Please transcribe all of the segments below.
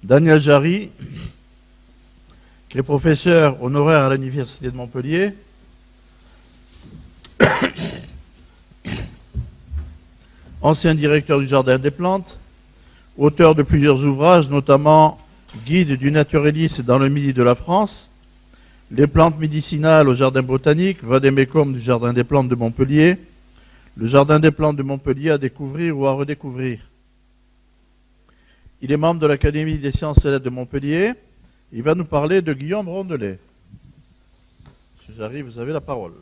Daniel Jarry, qui est professeur honoraire à l'Université de Montpellier, ancien directeur du Jardin des Plantes, auteur de plusieurs ouvrages, notamment Guide du naturaliste dans le Midi de la France, Les plantes médicinales au Jardin botanique, Vadémécum du Jardin des Plantes de Montpellier, le Jardin des Plantes de Montpellier à découvrir ou à redécouvrir. Il est membre de l'Académie des sciences et lettres de Montpellier. Il va nous parler de Guillaume Rondelet. Monsieur Jarry, vous avez la parole.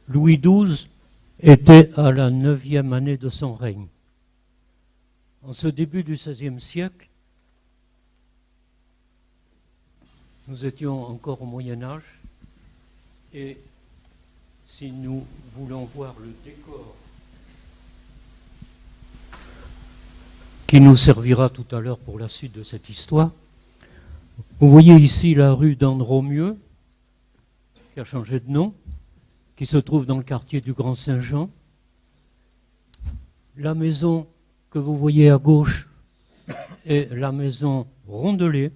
Louis XII était à la 9e année de son règne. En ce début du XVIe siècle, nous étions encore au Moyen-Âge, et si nous voulons voir le décor qui nous servira tout à l'heure pour la suite de cette histoire, vous voyez ici la rue d'Andromieux, qui a changé de nom, qui se trouve dans le quartier du Grand Saint-Jean. La maison que vous voyez à gauche est la maison Rondelet.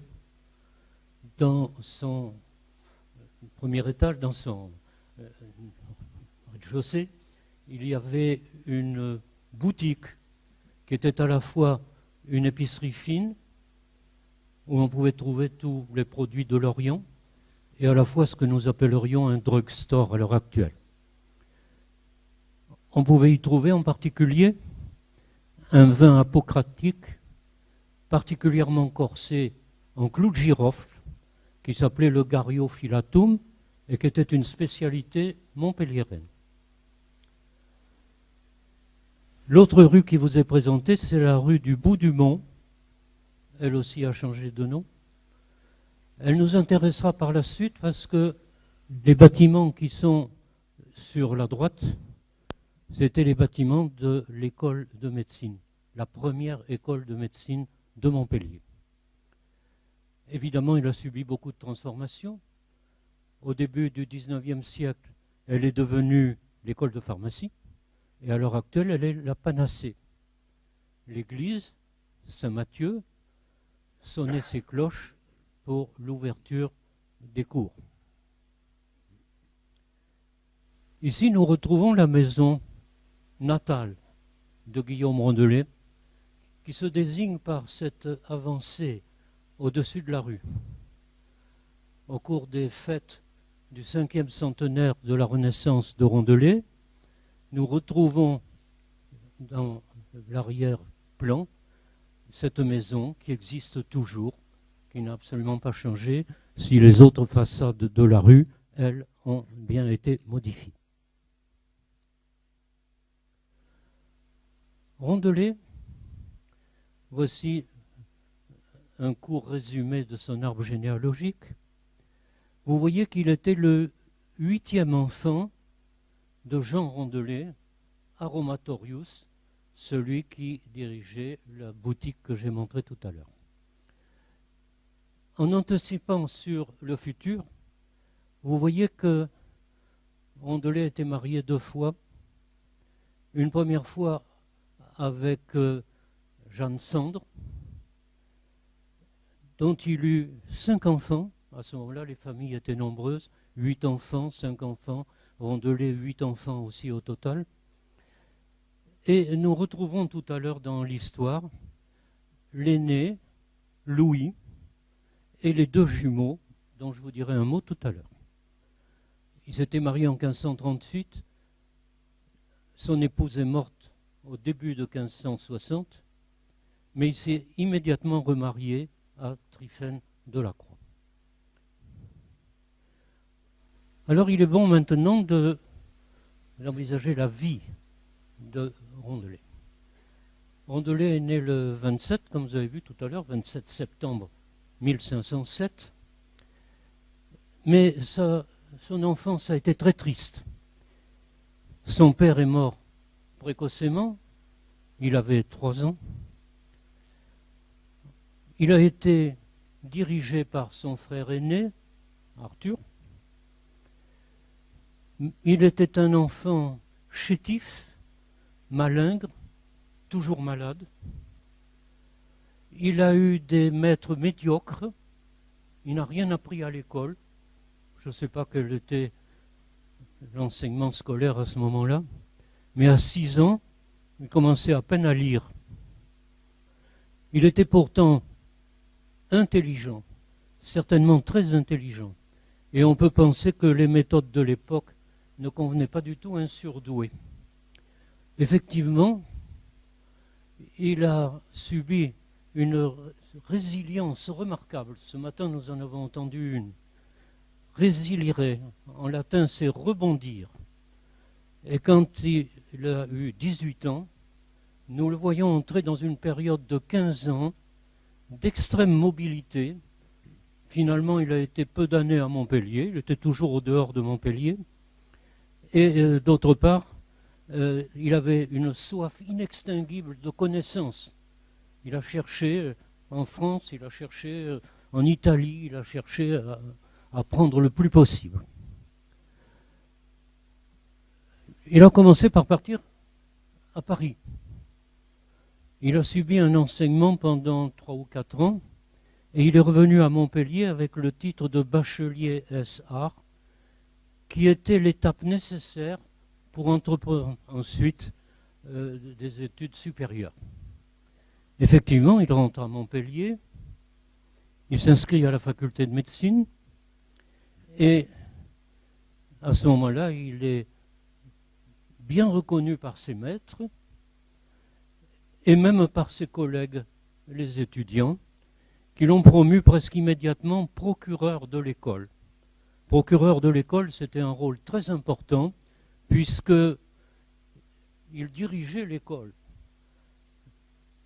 Dans son premier étage, dans son rez-de-chaussée, il y avait une boutique qui était à la fois une épicerie fine, où on pouvait trouver tous les produits de l'Orient, et à la fois ce que nous appellerions un drugstore à l'heure actuelle. On pouvait y trouver en particulier un vin apocratique particulièrement corsé en clou de girofle, qui s'appelait le Garhiophyllatum et qui était une spécialité montpelliéraine. L'autre rue qui vous est présentée, c'est la rue du Bout du Mont. Elle aussi a changé de nom. Elle nous intéressera par la suite parce que les bâtiments qui sont sur la droite, c'était les bâtiments de l'école de médecine, la première école de médecine de Montpellier. Évidemment, il a subi beaucoup de transformations. Au début du XIXe siècle, elle est devenue l'école de pharmacie, et à l'heure actuelle, elle est la panacée. L'église Saint-Matthieu sonnait ses cloches pour l'ouverture des cours. Ici, nous retrouvons la maison natale de Guillaume Rondelet, qui se désigne par cette avancée au-dessus de la rue. Au cours des fêtes du 5e centenaire de la Renaissance de Rondelet, nous retrouvons dans l'arrière-plan cette maison qui existe toujours, qui n'a absolument pas changé, si les autres façades de la rue, elles, ont bien été modifiées. Rondelet, voici un court résumé de son arbre généalogique. Vous voyez qu'il était le 8e enfant de Jean Rondelet, Aromatorius, celui qui dirigeait la boutique que j'ai montrée tout à l'heure. En anticipant sur le futur, vous voyez que Rondelet était marié 2 fois. Une première fois avec Jeanne Sandre, dont il eut 5 enfants. À ce moment-là, les familles étaient nombreuses, 8 enfants, 5 enfants, Rondelet, 8 enfants aussi au total. Et nous retrouverons tout à l'heure dans l'histoire l'aîné, Louis, et les 2 jumeaux, dont je vous dirai un mot tout à l'heure. Il s'était marié en 1538, son épouse est morte au début de 1560, mais il s'est immédiatement remarié à Tryphène de la Croix. Alors il est bon maintenant d'envisager la vie de Rondelet. Rondelet est né le 27, comme vous avez vu tout à l'heure, 27 septembre 1507, mais son enfance a été très triste. Son père est mort précocement, il avait 3 ans. Il a été dirigé par son frère aîné, Arthur. Il était un enfant chétif, malingre, toujours malade. Il a eu des maîtres médiocres. Il n'a rien appris à l'école. Je ne sais pas quel était l'enseignement scolaire à ce moment-là. Mais à 6 ans, il commençait à peine à lire. Il était pourtant intelligent, certainement très intelligent. Et on peut penser que les méthodes de l'époque ne convenaient pas du tout à un surdoué. Effectivement, il a subi une résilience remarquable. Ce matin, nous en avons entendu une. Résilire, en latin, c'est rebondir. Et quand il a eu 18 ans, nous le voyons entrer dans une période de 15 ans d'extrême mobilité. Finalement, il a été peu d'années à Montpellier, il était toujours au dehors de Montpellier. Et d'autre part, il avait une soif inextinguible de connaissances. Il a cherché en France, il a cherché en Italie, il a cherché à apprendre le plus possible. Il a commencé par partir à Paris. Il a subi un enseignement pendant 3 ou 4 ans et il est revenu à Montpellier avec le titre de bachelier S.A. qui était l'étape nécessaire pour entreprendre ensuite des études supérieures. Effectivement, il rentre à Montpellier, il s'inscrit à la faculté de médecine et à ce moment-là, il est bien reconnu par ses maîtres et même par ses collègues, les étudiants, qui l'ont promu presque immédiatement procureur de l'école. Procureur de l'école, c'était un rôle très important puisque il dirigeait l'école.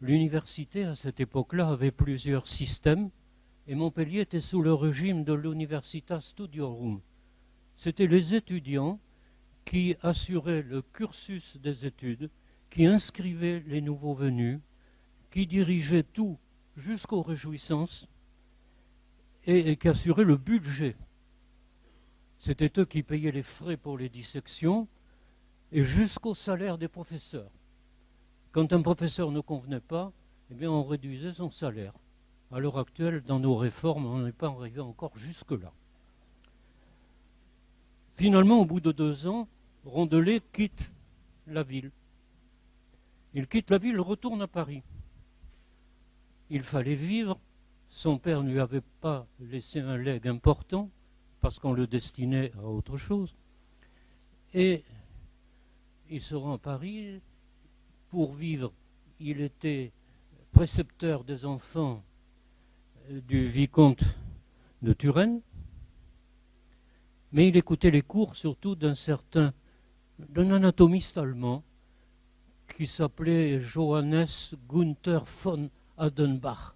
L'université, à cette époque-là, avait plusieurs systèmes et Montpellier était sous le régime de l'Universitas Studiorum. C'étaient les étudiants qui assuraient le cursus des études, qui inscrivaient les nouveaux venus, qui dirigeaient tout jusqu'aux réjouissances et qui assuraient le budget. C'était eux qui payaient les frais pour les dissections et jusqu'au salaire des professeurs. Quand un professeur ne convenait pas, eh bien on réduisait son salaire. À l'heure actuelle, dans nos réformes, on n'est pas arrivé encore jusque-là. Finalement, au bout de 2 ans, Rondelet quitte la ville. Il quitte la ville, retourne à Paris. Il fallait vivre. Son père ne lui avait pas laissé un legs important parce qu'on le destinait à autre chose. Et il se rend à Paris. Pour vivre, il était précepteur des enfants du vicomte de Turenne, mais il écoutait les cours surtout d'un anatomiste allemand qui s'appelait Johannes Gunther von Adenbach.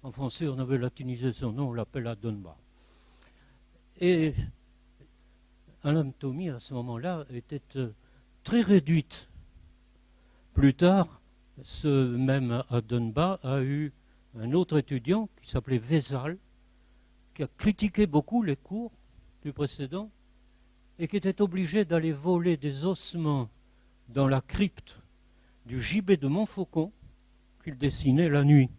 En français, on avait latinisé son nom, on l'appelle Adenbach. Et l'anatomie, à ce moment-là, était très réduite. Plus tard, ce même Adenbach a eu un autre étudiant qui s'appelait Vézal, qui a critiqué beaucoup les cours du précédent et qui était obligé d'aller voler des ossements dans la crypte du gibet de Montfaucon qu'il dessinait la nuit.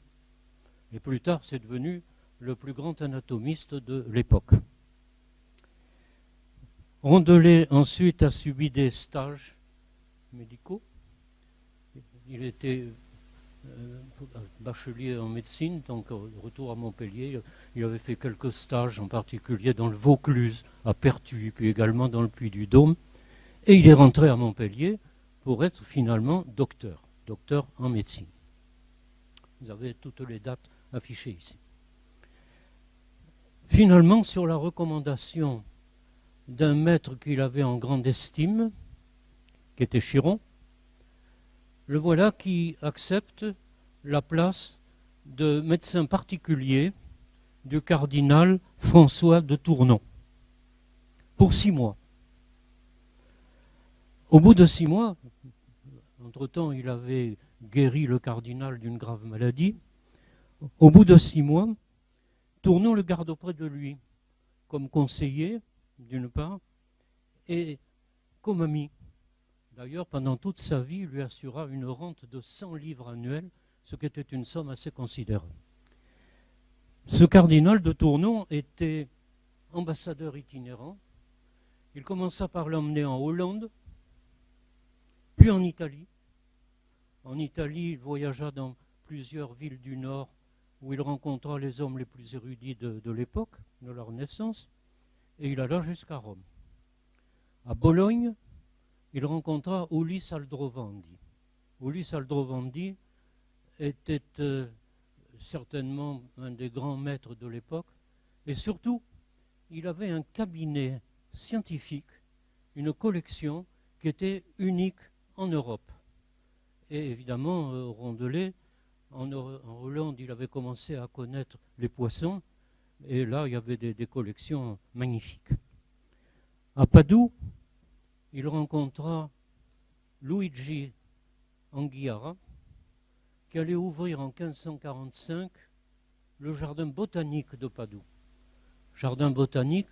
Et plus tard, c'est devenu le plus grand anatomiste de l'époque. Rondelet ensuite a subi des stages médicaux. Il était bachelier en médecine, donc retour à Montpellier. Il avait fait quelques stages, en particulier dans le Vaucluse, à Pertuis, puis également dans le Puy-du-Dôme. Et il est rentré à Montpellier pour être finalement docteur en médecine. Vous avez toutes les dates affichées ici. Finalement, sur la recommandation d'un maître qu'il avait en grande estime, qui était Chiron, le voilà qui accepte la place de médecin particulier du cardinal François de Tournon pour 6 mois. Au bout de 6 mois, entre-temps il avait guéri le cardinal d'une grave maladie, au bout de 6 mois, Tournon le garde auprès de lui comme conseiller d'une part et comme ami D'ailleurs, pendant toute sa vie, il lui assura une rente de 100 livres annuels, ce qui était une somme assez considérable. Ce cardinal de Tournon était ambassadeur itinérant. Il commença par l'emmener en Hollande, puis en Italie. En Italie, il voyagea dans plusieurs villes du Nord où il rencontra les hommes les plus érudits de l'époque, de la Renaissance, et il alla jusqu'à Rome. À Bologne, il rencontra Ulisse Aldrovandi. Ulisse Aldrovandi était certainement un des grands maîtres de l'époque, et surtout, il avait un cabinet scientifique, une collection qui était unique en Europe. Et évidemment, Rondelet, en Hollande, il avait commencé à connaître les poissons, et là, il y avait des collections magnifiques. À Padoue, il rencontra Luigi Anghiara, qui allait ouvrir en 1545 le jardin botanique de Padoue. Jardin botanique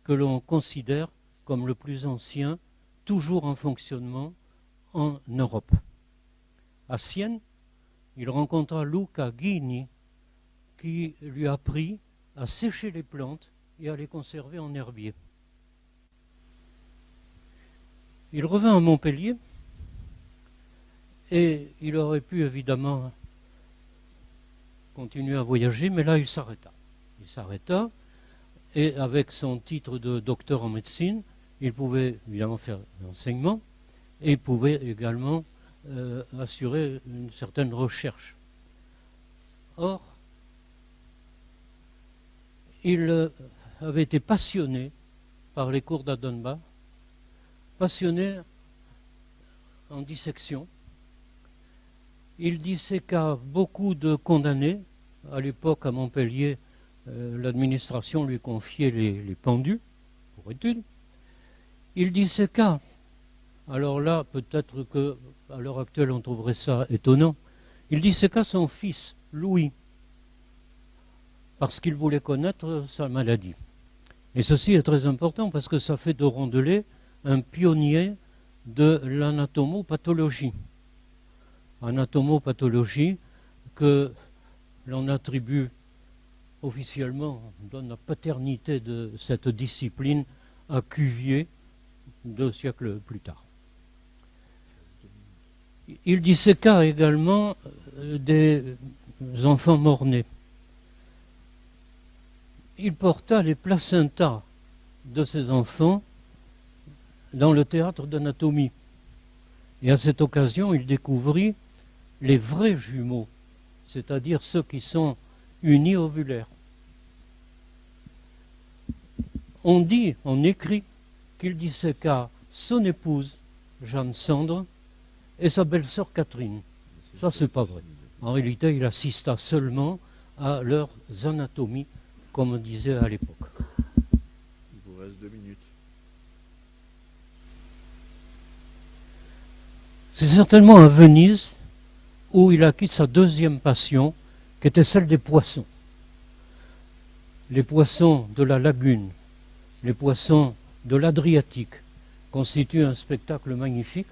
que l'on considère comme le plus ancien, toujours en fonctionnement en Europe. À Sienne, il rencontra Luca Ghini, qui lui apprit à sécher les plantes et à les conserver en herbier. Il revint à Montpellier et il aurait pu évidemment continuer à voyager, mais là il s'arrêta. Il s'arrêta et avec son titre de docteur en médecine, il pouvait évidemment faire l'enseignement et il pouvait également assurer une certaine recherche. Or, il avait été passionné par les cours d'Adenbach, passionné en dissection. Il disséqua beaucoup de condamnés. À l'époque, à Montpellier, l'administration lui confiait les pendus pour études. Il disséqua. Alors là, peut-être qu'à l'heure actuelle, on trouverait ça étonnant. Il disséqua son fils, Louis, parce qu'il voulait connaître sa maladie. Et ceci est très important parce que ça fait de Rondelet un pionnier de l'anatomopathologie. Anatomopathologie que l'on attribue officiellement, on donne la paternité de cette discipline à Cuvier 2 siècles plus tard. Il disséqua également des enfants mort-nés. Il porta les placentas de ces enfants dans le théâtre d'anatomie. Et à cette occasion, il découvrit les vrais jumeaux, c'est-à-dire ceux qui sont uniovulaires. On dit, on écrit, qu'il disséqua son épouse, Jeanne Sandre, et sa belle-sœur Catherine. Ça, c'est pas vrai. En réalité, il assista seulement à leurs anatomies, comme on disait à l'époque. Il vous reste 2 minutes. C'est certainement à Venise où il acquit sa deuxième passion, qui était celle des poissons. Les poissons de la lagune, les poissons de l'Adriatique constituent un spectacle magnifique.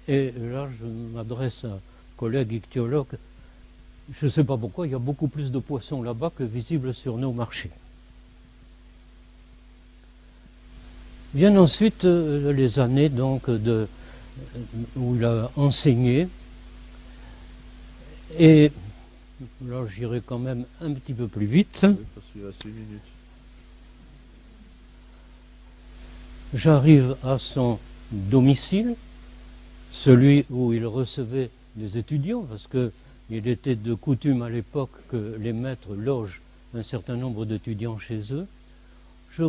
Et là, je m'adresse à un collègue ichtyologue. Je ne sais pas pourquoi, il y a beaucoup plus de poissons là-bas que visibles sur nos marchés. Viennent ensuite les années donc, où il a enseigné. Et là, j'irai quand même un petit peu plus vite. Oui, parce qu'il reste 8 minutes. J'arrive à son domicile, celui où il recevait des étudiants, parce qu'il était de coutume à l'époque que les maîtres logent un certain nombre d'étudiants chez eux. Je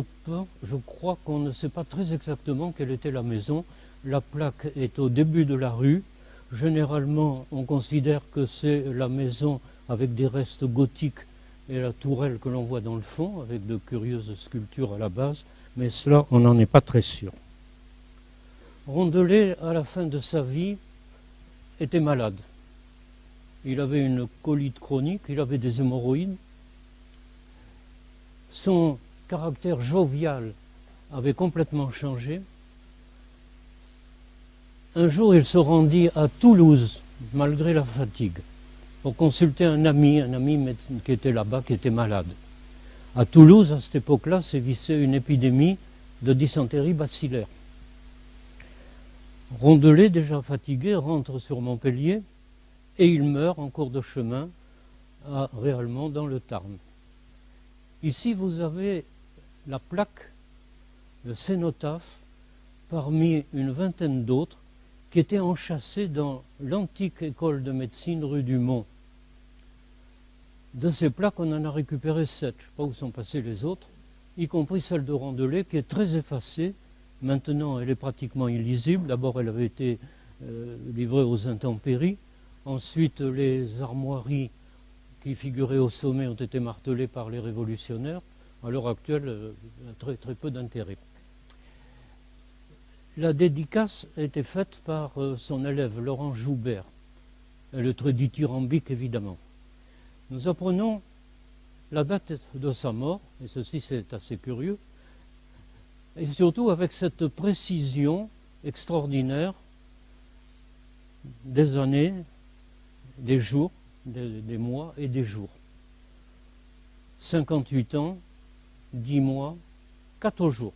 crois qu'on ne sait pas très exactement quelle était la maison. La plaque est au début de la rue. Généralement, on considère que c'est la maison avec des restes gothiques et la tourelle que l'on voit dans le fond, avec de curieuses sculptures à la base, mais cela, on n'en est pas très sûr. Rondelet, à la fin de sa vie, était malade. Il avait une colite chronique, il avait des hémorroïdes. Son caractère jovial avait complètement changé. Un jour, il se rendit à Toulouse, malgré la fatigue, pour consulter un ami qui était là-bas, qui était malade. À Toulouse, à cette époque-là, sévissait une épidémie de dysenterie bacillaire. Rondelet, déjà fatigué, rentre sur Montpellier et il meurt en cours de chemin à Réalmont dans le Tarn. Ici, vous avez la plaque, le cénotaphe, parmi une vingtaine d'autres qui étaient enchâssés dans l'antique école de médecine rue du Mont. De ces plaques, on en a récupéré 7. Je ne sais pas où sont passés les autres, y compris celle de Rondelet, qui est très effacée. Maintenant, elle est pratiquement illisible. D'abord, elle avait été livrée aux intempéries. Ensuite, les armoiries qui figuraient au sommet ont été martelées par les révolutionnaires. À l'heure actuelle, très, très peu d'intérêt. La dédicace a été faite par son élève, Laurent Joubert. Elle est très dithyrambique, évidemment. Nous apprenons la date de sa mort, et ceci c'est assez curieux, et surtout avec cette précision extraordinaire des années, des jours, des mois et des jours. 58 ans, 10 mois, 14 jours.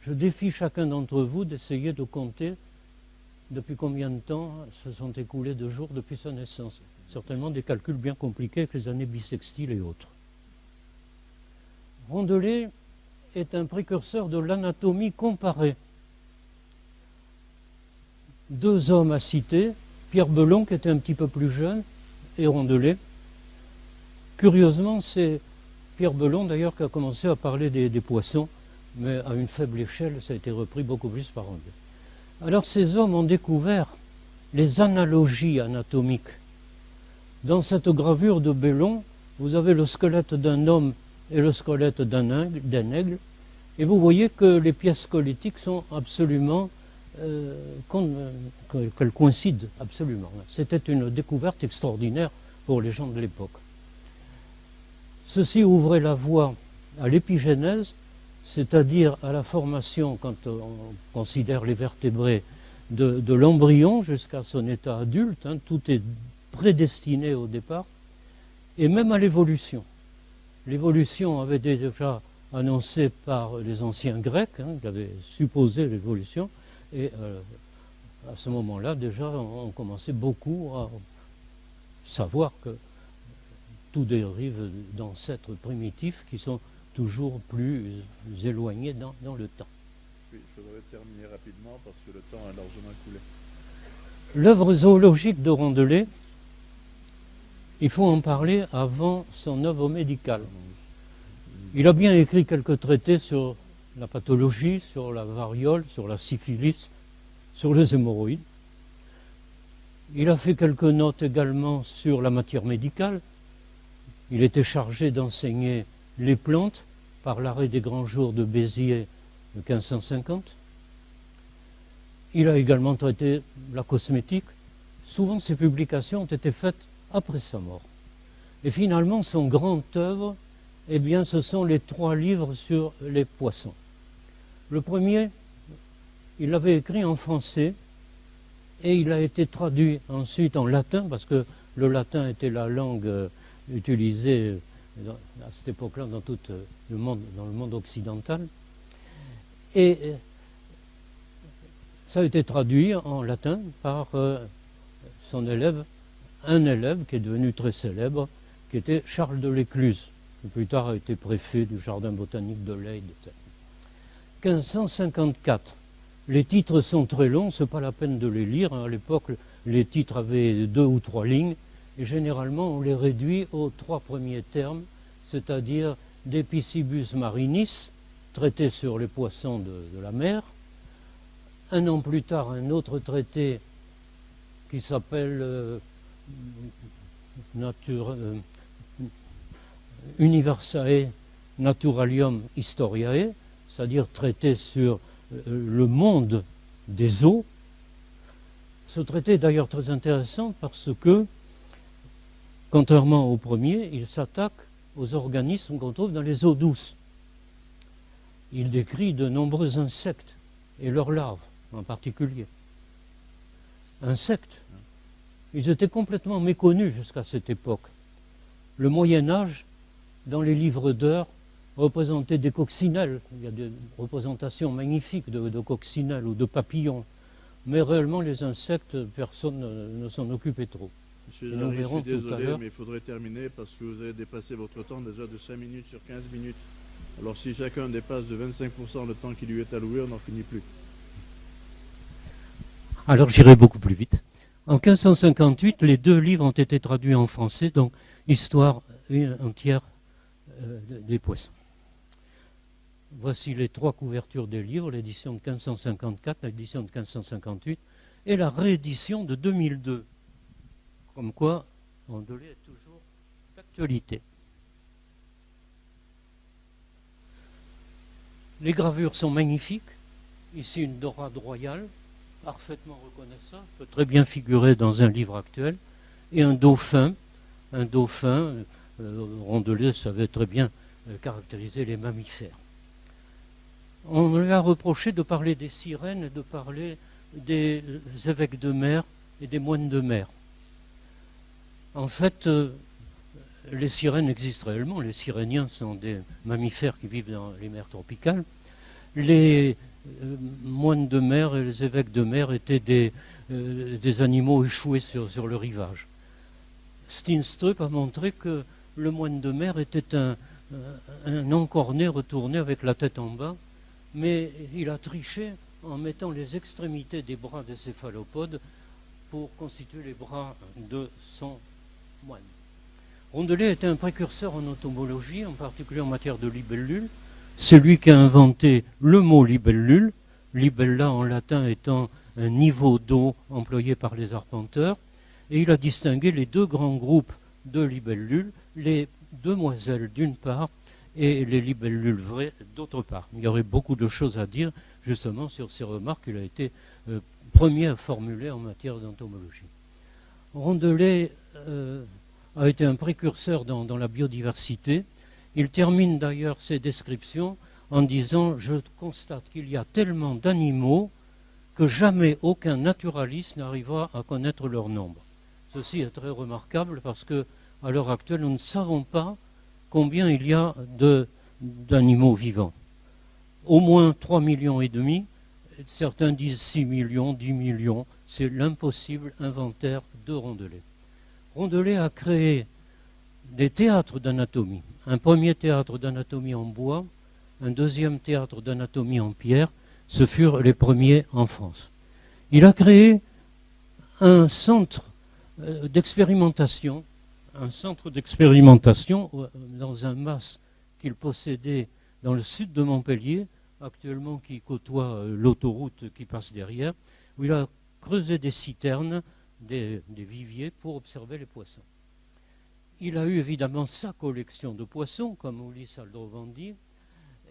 Je défie chacun d'entre vous d'essayer de compter depuis combien de temps se sont écoulés de jours depuis sa naissance. Certainement des calculs bien compliqués avec les années bissextiles et autres. Rondelet est un précurseur de l'anatomie comparée. Deux hommes à citer, Pierre Belon, qui était un petit peu plus jeune, et Rondelet. Curieusement, c'est Pierre Belon, d'ailleurs, qui a commencé à parler des poissons, mais à une faible échelle, ça a été repris beaucoup plus par Rondelet. Alors, ces hommes ont découvert les analogies anatomiques. Dans cette gravure de Belon, vous avez le squelette d'un homme et le squelette d'un aigle, et vous voyez que les pièces squelettiques sont absolument, qu'elles coïncident absolument. C'était une découverte extraordinaire pour les gens de l'époque. Ceci ouvrait la voie à l'épigénèse, c'est-à-dire à la formation, quand on considère les vertébrés, de l'embryon jusqu'à son état adulte. Tout est prédestiné au départ, et même à l'évolution. L'évolution avait été déjà annoncée par les anciens Grecs, ils avaient supposé l'évolution, et à ce moment-là, déjà, on commençait beaucoup à savoir que tout dérive d'ancêtres primitifs qui sont toujours plus éloignés dans le temps. Oui, je voudrais terminer rapidement parce que le temps a largement coulé. L'œuvre zoologique de Rondelet, il faut en parler avant son œuvre médicale. Il a bien écrit quelques traités sur la pathologie, sur la variole, sur la syphilis, sur les hémorroïdes. Il a fait quelques notes également sur la matière médicale. Il était chargé d'enseigner les plantes par l'arrêt des grands jours de Béziers de 1550. Il a également traité la cosmétique. Souvent, ses publications ont été faites après sa mort. Et finalement, son grand œuvre, eh bien, ce sont les 3 livres sur les poissons. Le premier, il l'avait écrit en français et il a été traduit ensuite en latin, parce que le latin était la langue utilisée à cette époque-là dans tout le monde occidental. Et ça a été traduit en latin par son élève, un élève qui est devenu très célèbre, qui était Charles de l'Écluse, qui plus tard a été préfet du jardin botanique de Leyde. 1554. Les titres sont très longs, ce n'est pas la peine de les lire. À l'époque, les titres avaient 2 ou 3 lignes, et généralement on les réduit aux 3 premiers termes, c'est-à-dire d'Epicibus marinis, traité sur les poissons de la mer. Un an plus tard, un autre traité qui s'appelle Universae Naturalium Historiae, c'est-à-dire traité sur le monde des eaux. Ce traité est d'ailleurs très intéressant parce que, contrairement au premier, il s'attaque aux organismes qu'on trouve dans les eaux douces. Il décrit de nombreux insectes et leurs larves en particulier. insectes. Ils étaient complètement méconnus jusqu'à cette époque. Le Moyen-Âge, dans les livres d'heures, représentait des coccinelles. Il y a des représentations magnifiques de coccinelles ou de papillons. Mais réellement, les insectes, personne ne s'en occupait trop. Monsieur Jarry, je suis désolé, mais il faudrait terminer parce que vous avez dépassé votre temps déjà de 5 minutes sur 15 minutes. Alors si chacun dépasse de 25% le temps qui lui est alloué, on n'en finit plus. Alors j'irai beaucoup plus vite. En 1558, les 2 livres ont été traduits en français, donc Histoire entière des poissons. Voici les 3 couvertures des livres, l'édition de 1554, l'édition de 1558 et la réédition de 2002. Comme quoi, Rondelet est toujours d'actualité. Les gravures sont magnifiques. Ici, une dorade royale, parfaitement reconnaissable, peut très bien figurer dans un livre actuel. Et un dauphin. Rondelet savait très bien caractériser les mammifères. On lui a reproché de parler des sirènes et de parler des évêques de mer et des moines de mer. En fait, les sirènes existent réellement. Les siréniens sont des mammifères qui vivent dans les mers tropicales. Les moines de mer et les évêques de mer étaient des animaux échoués sur le rivage. Steenstrup a montré que le moine de mer était un encorné retourné avec la tête en bas, mais il a triché en mettant les extrémités des bras des céphalopodes pour constituer les bras de son moine. Rondelet était un précurseur en entomologie, en particulier en matière de libellules. C'est lui qui a inventé le mot libellule, libella en latin étant un niveau d'eau employé par les arpenteurs, et il a distingué les 2 grands groupes de libellules, les demoiselles d'une part et les libellules vraies d'autre part. Il y aurait beaucoup de choses à dire justement sur ces remarques qu'il a été premier à formuler en matière d'entomologie. Rondelet a été un précurseur dans la biodiversité. Il termine d'ailleurs ses descriptions en disant « Je constate qu'il y a tellement d'animaux que jamais aucun naturaliste n'arrivera à connaître leur nombre. » Ceci est très remarquable parce que à l'heure actuelle, nous ne savons pas combien il y a d'animaux vivants. Au moins 3,5 millions, certains disent 6 millions, 10 millions, c'est l'impossible inventaire de Rondelet. Rondelet a créé des théâtres d'anatomie. Un premier théâtre d'anatomie en bois, un deuxième théâtre d'anatomie en pierre, ce furent les premiers en France. Il a créé un centre d'expérimentation, dans un mas qu'il possédait dans le sud de Montpellier, actuellement qui côtoie l'autoroute qui passe derrière, où il a creusé des citernes, des viviers pour observer les poissons. Il a eu évidemment sa collection de poissons, comme Ulysse Aldrovandi,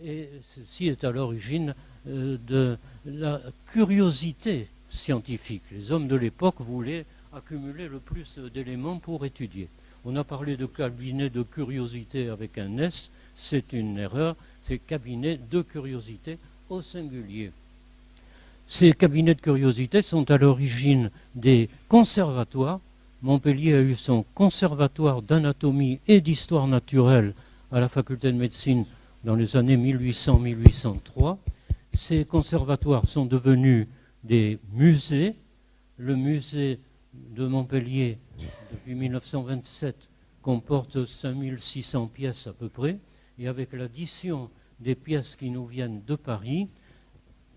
et ceci est à l'origine de la curiosité scientifique. Les hommes de l'époque voulaient accumuler le plus d'éléments pour étudier. On a parlé de cabinet de curiosité avec un S, c'est une erreur, c'est cabinet de curiosité au singulier. Ces cabinets de curiosité sont à l'origine des conservatoires. Montpellier a eu son conservatoire d'anatomie et d'histoire naturelle à la faculté de médecine dans les années 1800-1803. Ces conservatoires sont devenus des musées. Le musée de Montpellier, depuis 1927, comporte 5600 pièces à peu près, et avec l'addition des pièces qui nous viennent de Paris,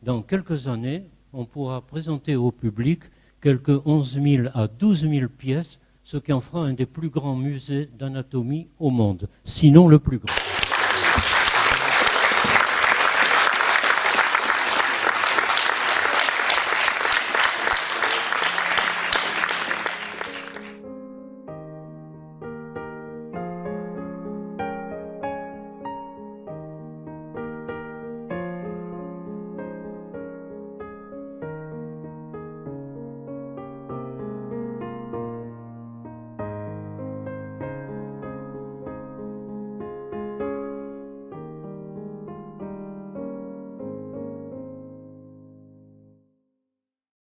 dans quelques années, on pourra présenter au public quelques 11 000 à 12 000 pièces, ce qui en fera un des plus grands musées d'anatomie au monde, sinon le plus grand.